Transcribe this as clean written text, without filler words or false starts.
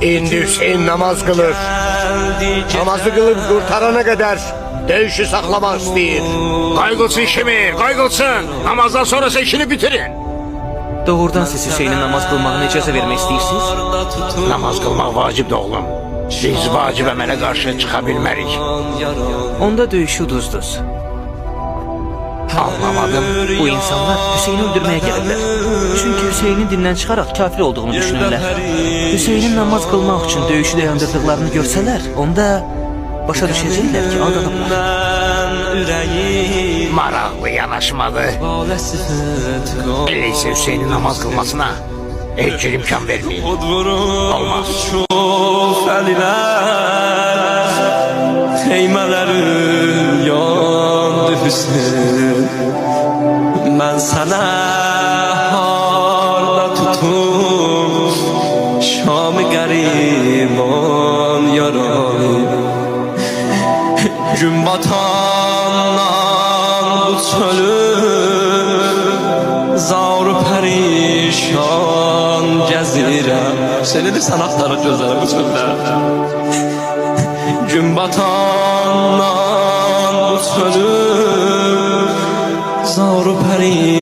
İndi Hüseyin namaz kılır. Namazı kılıp kurtarana kadar dövüşü saklamak istəyir. Qaygılsın kimi, qaygılsın. Namazdan sonrası işini bitirin. Doğrudan siz Hüseynin namaz kılmağına icazə vermək istəyirsiniz? Namaz kılmak vacib de oğlum. Biz vacib əmələ qarşı çıxa bilmərik. Onda döyüşü uduzdunuz. Anlamadım. Bu insanlar Hüseyin'i öldürmeye gelirler. Çünkü Hüseyin'in dindən çıxaraq kafir olduğunu düşünürlər. Hüseyin'in namaz kılmaq için döyüşü dayandırdıklarını görseler, onda başa düşəcəklər ki, aldanıblar. Maraqlı yanaşmadı. Öyleyse Hüseyin'in namaz kılmasına hiç imkan vermeyin. Olmaz. Heymələrim yandı Hüseyin. Mən sənə harda tutum Şam-ı qəriban yarayım. Gün batandan bu çölü Zavr-ı pərişan gəzirəm. Seni de sən axtarır gözlərim bu çöldə. Gün batandan bu çölü Zavr-ı pərişan